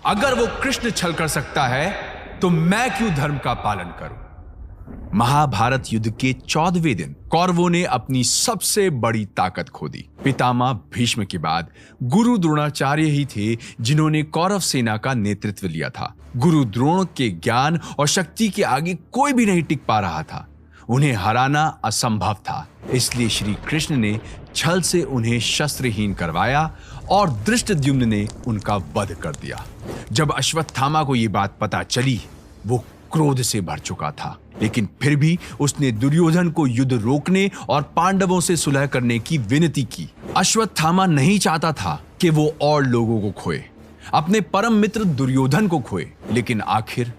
अगर वो कृष्ण छल कर सकता है तो मैं क्यों धर्म का पालन करूं? महाभारत युद्ध के 14वें दिन कौरवों ने अपनी सबसे बड़ी ताकत खो दी। पितामह भीष्म के बाद गुरु द्रोणाचार्य ही थे जिन्होंने कौरव सेना का नेतृत्व लिया था। गुरु द्रोण के ज्ञान और शक्ति के आगे कोई भी नहीं टिक पा रहा था। उन्हें हराना असंभव था। इसलिए श्री कृष्ण ने छल से उन्हें शस्त्रहीन करवाया और धृष्टद्युम्न ने उनका वध कर दिया। जब अश्वत्थामा को यह बात पता चली, वो क्रोध से भर चुका था, लेकिन फिर भी उसने दुर्योधन को युद्ध रोकने और पांडवों से सुलह करने की विनती की। अश्वत्थामा नहीं चाहता था कि वो और लोगों को खोए, अपने परम मित्र दुर्योधन को खोए, लेकिन आखिर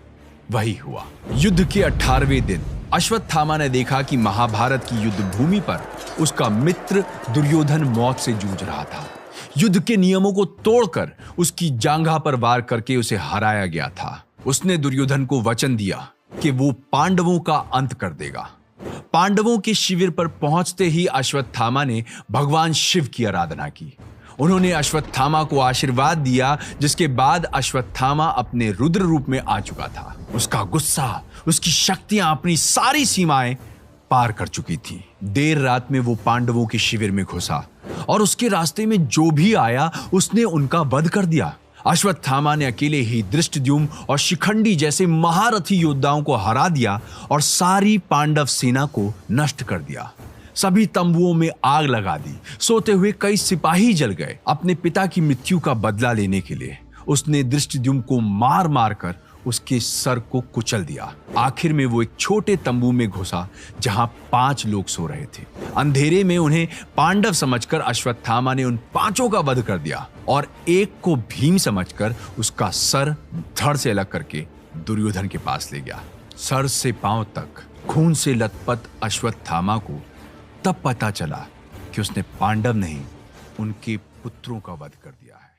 वही हुआ। युद्ध के 18वें दिन अश्वत्थामा ने देखा कि महाभारत की युद्ध भूमि पर उसका मित्र दुर्योधन मौत से जूझ रहा था। युद्ध के नियमों को तोड़कर उसकी जांघा पर वार करके उसे हराया गया था। उसने दुर्योधन को वचन दिया कि वो पांडवों का अंत कर देगा। पांडवों के शिविर पर पहुंचते ही अश्वत्थामा ने भगवान शिव की आराधना की। उन्होंने अश्वत्थामा को आशीर्वाद दिया, जिसके बाद अश्वत्थामा अपने रुद्र रूप में आ चुका था। उसका गुस्सा, उसकी शक्तियां अपनी सारी सीमाएं पार कर चुकी थी। देर रात में वो पांडवों के शिविर में घुसा और उसके रास्ते में जो भी आया उसने उनका वध कर दिया। अश्वत्थामा ने अकेले ही धृष्टद्युम्न और शिखंडी जैसे महारथी योद्धाओं को हरा दिया और सारी पांडव सेना को नष्ट कर दिया। सभी तंबुओं में आग लगा दी। सोते हुए कई सिपाही जल गए। अपने पिता की मृत्यु का बदला लेने के लिए उसने धृष्टद्युम्न को मार मार कर उसके सर को कुचल दिया। आखिर में वो एक छोटे तंबू में घुसा जहां 5 लोग सो रहे थे। अंधेरे में उन्हें पांडव समझकर अश्वत्थामा ने उन 5 का वध कर दिया और एक को भीम समझकर उसका सर धड़ से अलग करके दुर्योधन के पास ले गया। सर से पांव तक खून से लथपथ अश्वत्थामा को तब पता चला कि उसने पांडव नहीं, उनके पुत्रों का वध कर दिया है।